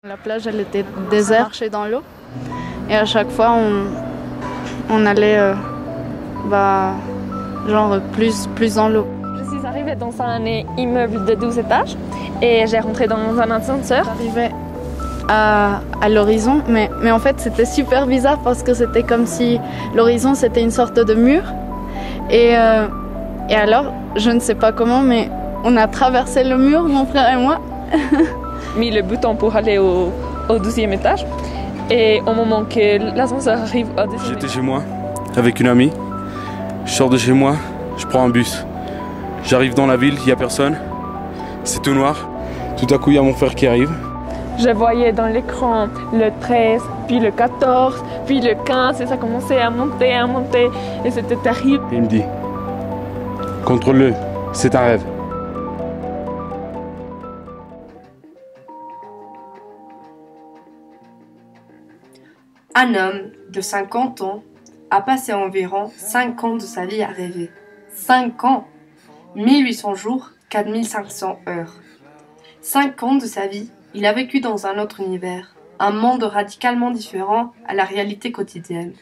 La plage, elle était déserte, on marchait dans l'eau. Et à chaque fois, on allait genre plus dans l'eau. Je suis arrivée dans un immeuble de 12 étages et j'ai rentré dans un ascenseur. J'arrivais à l'horizon, mais en fait, c'était super bizarre parce que c'était comme si l'horizon, c'était une sorte de mur. Et alors, je ne sais pas comment, mais on a traversé le mur, mon frère et moi. Mis le bouton pour aller au 12e étage. Et au moment que l'ascenseur arrive au 12e étage... J'étais chez moi avec une amie. Je sors de chez moi, je prends un bus. J'arrive dans la ville, il n'y a personne. C'est tout noir. Tout à coup, il y a mon frère qui arrive. Je voyais dans l'écran le 13, puis le 14, puis le 15, et ça commençait à monter, et c'était terrible. Et il me dit, contrôle-le, c'est un rêve. Un homme de 50 ans a passé environ 5 ans de sa vie à rêver. 5 ans 1800 jours, 4500 heures. 5 ans de sa vie, il a vécu dans un autre univers, un monde radicalement différent à la réalité quotidienne.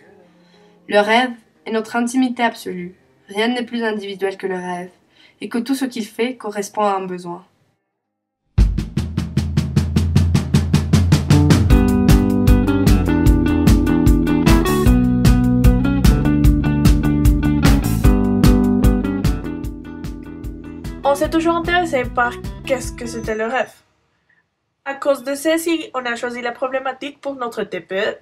Le rêve est notre intimité absolue. Rien n'est plus individuel que le rêve, et que tout ce qu'il fait correspond à un besoin. On s'est toujours intéressé par qu'est-ce que c'était le rêve. À cause de ceci, on a choisi la problématique pour notre TPE.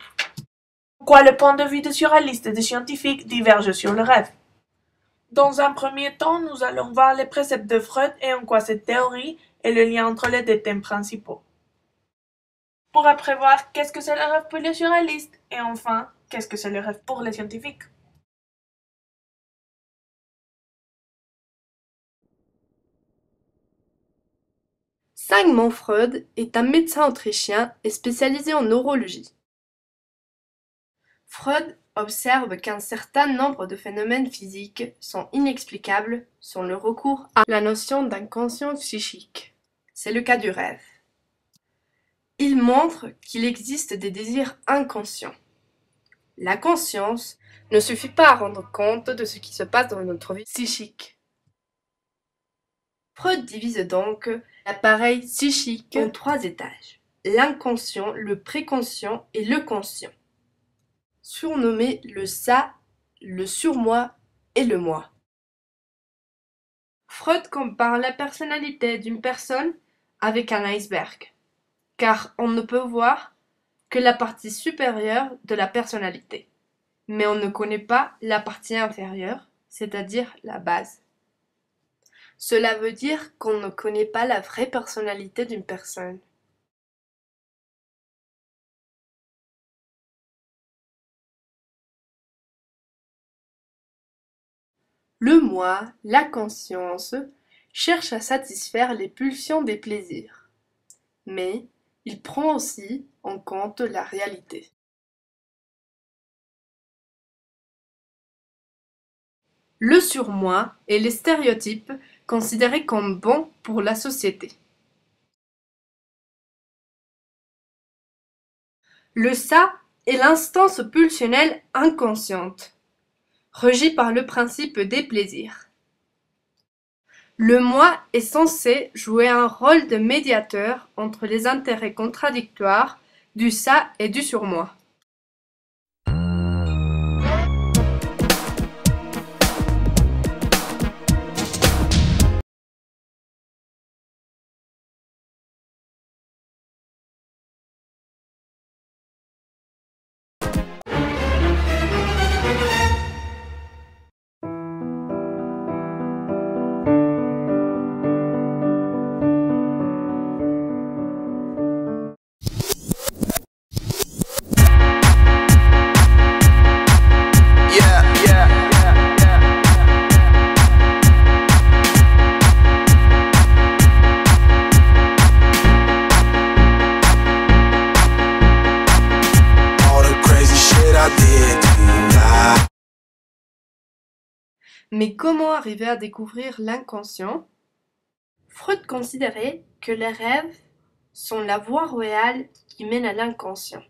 Pourquoi le point de vue des surréalistes et des scientifiques diverge sur le rêve? Dans un premier temps, nous allons voir les préceptes de Freud et en quoi cette théorie est le lien entre les deux thèmes principaux. Pour après voir qu'est-ce que c'est le rêve pour les surréalistes et enfin, qu'est-ce que c'est le rêve pour les scientifiques. Sigmund Freud est un médecin autrichien et spécialisé en neurologie. Freud observe qu'un certain nombre de phénomènes physiques sont inexplicables sans le recours à la notion d'inconscient psychique. C'est le cas du rêve. Il montre qu'il existe des désirs inconscients. La conscience ne suffit pas à rendre compte de ce qui se passe dans notre vie psychique. Freud divise donc l'appareil psychique en 3 étages. L'inconscient, le préconscient et le conscient. Surnommés le ça, le surmoi et le moi. Freud compare la personnalité d'une personne avec un iceberg, car on ne peut voir que la partie supérieure de la personnalité, mais on ne connaît pas la partie inférieure, c'est-à-dire la base. Cela veut dire qu'on ne connaît pas la vraie personnalité d'une personne. Le moi, la conscience, cherche à satisfaire les pulsions des plaisirs, mais il prend aussi en compte la réalité. Le surmoi est les stéréotypes considérés comme bons pour la société. Le ça est l'instance pulsionnelle inconsciente, régie par le principe des plaisirs. Le moi est censé jouer un rôle de médiateur entre les intérêts contradictoires du ça et du surmoi. Mais comment arriver à découvrir l'inconscient? Freud considérait que les rêves sont la voie royale qui mène à l'inconscient.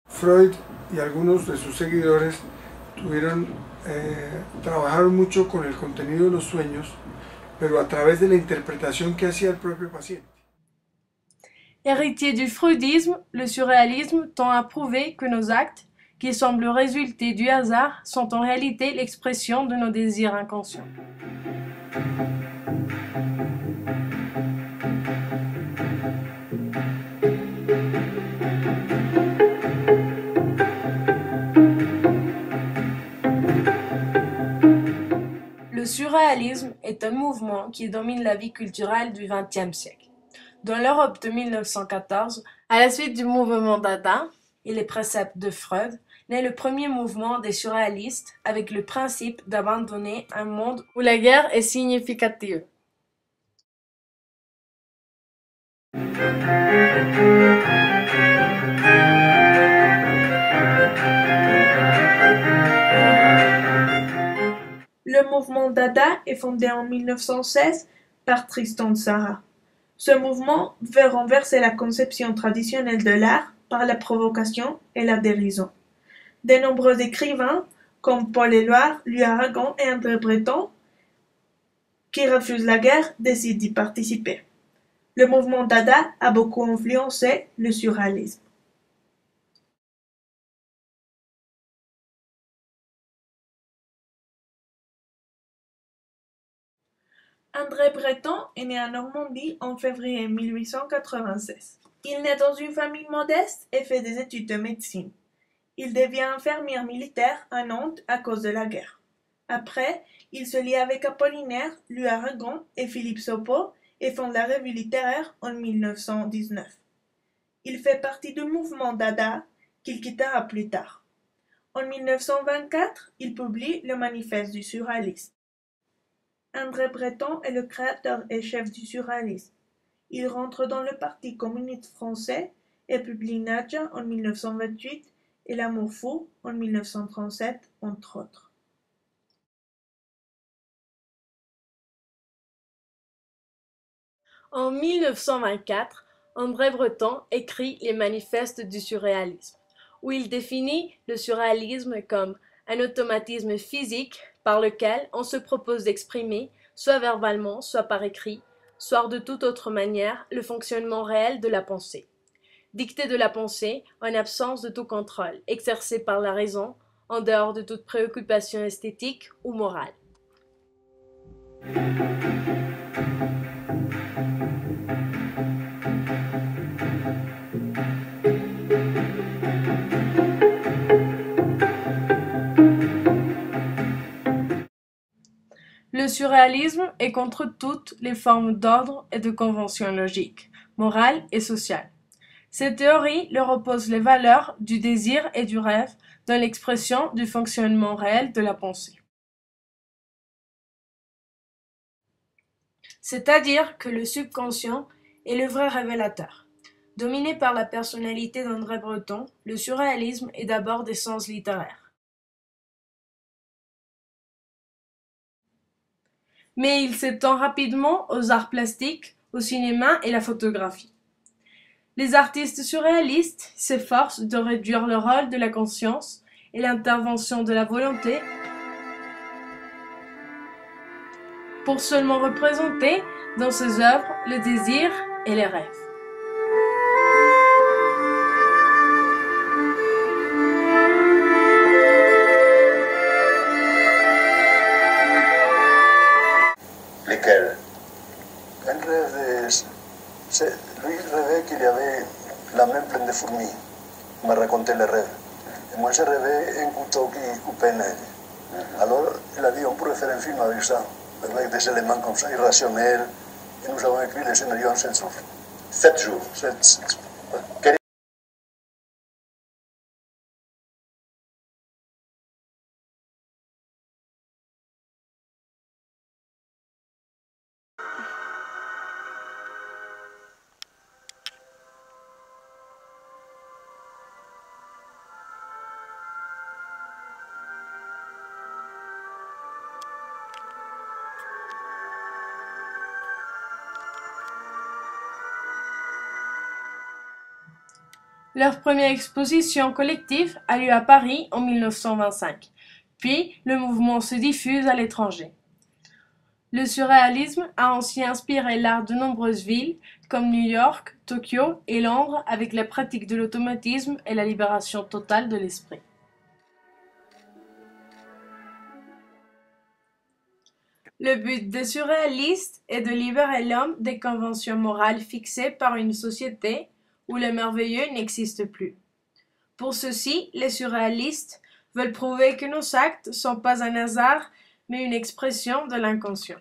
Freud y algunos de sus seguidores trabajaron mucho con el contenido de los sueños, pero a través de la interpretación que hacía el propio paciente. Héritier du freudisme, le surréalisme tend à prouver que nos actes, qui semblent résulter du hasard, sont en réalité l'expression de nos désirs inconscients. Le surréalisme est un mouvement qui domine la vie culturelle du XXe siècle. Dans l'Europe de 1914, à la suite du mouvement Dada et les préceptes de Freud, naît le premier mouvement des surréalistes avec le principe d'abandonner un monde où la guerre est significative. Le mouvement Dada est fondé en 1916 par Tristan Tzara. Ce mouvement veut renverser la conception traditionnelle de l'art par la provocation et la dérision. De nombreux écrivains, comme Paul Éluard, Louis Aragon et André Breton, qui refusent la guerre, décident d'y participer. Le mouvement Dada a beaucoup influencé le surréalisme. André Breton est né en Normandie en février 1896. Il naît dans une famille modeste et fait des études de médecine. Il devient infirmier militaire à Nantes à cause de la guerre. Après, il se lie avec Apollinaire, Louis Aragon et Philippe Saupeau et fonde la Revue littéraire en 1919. Il fait partie du mouvement Dada qu'il quittera plus tard. En 1924, il publie le Manifeste du surréalisme. André Breton est le créateur et chef du surréalisme. Il rentre dans le Parti communiste français et publie Nadja en 1928 et L'amour fou en 1937, entre autres. En 1924, André Breton écrit les manifestes du surréalisme, où il définit le surréalisme comme un automatisme physique par lequel on se propose d'exprimer, soit verbalement, soit par écrit, soit de toute autre manière, le fonctionnement réel de la pensée. Dictée de la pensée, en absence de tout contrôle, exercée par la raison, en dehors de toute préoccupation esthétique ou morale. Le surréalisme est contre toutes les formes d'ordre et de conventions logiques, morales et sociales. Cette théorie leur oppose les valeurs du désir et du rêve dans l'expression du fonctionnement réel de la pensée. C'est-à-dire que le subconscient est le vrai révélateur. Dominé par la personnalité d'André Breton, le surréalisme est d'abord d'essence littéraire. Mais il s'étend rapidement aux arts plastiques, au cinéma et la photographie. Les artistes surréalistes s'efforcent de réduire le rôle de la conscience et l'intervention de la volonté pour seulement représenter dans ses œuvres le désir et les rêves. Lesquels? Un rêve lui rêvait qu'il y avait la main pleine de fourmis. Il m'a raconté le rêve. Et moi, j'ai rêvé un couteau qui coupait un œil. Alors, il a dit, on pourrait faire un film avec ça, avec des éléments comme ça, irrationnels. Et nous avons écrit le scénario en 7 jours. 7 jours? 7 jours. Leur première exposition collective a lieu à Paris en 1925, puis le mouvement se diffuse à l'étranger. Le surréalisme a aussi inspiré l'art de nombreuses villes comme New York, Tokyo et Londres avec la pratique de l'automatisme et la libération totale de l'esprit. Le but des surréalistes est de libérer l'homme des conventions morales fixées par une société où le merveilleux n'existe plus. Pour ceci, les surréalistes veulent prouver que nos actes ne sont pas un hasard, mais une expression de l'inconscient.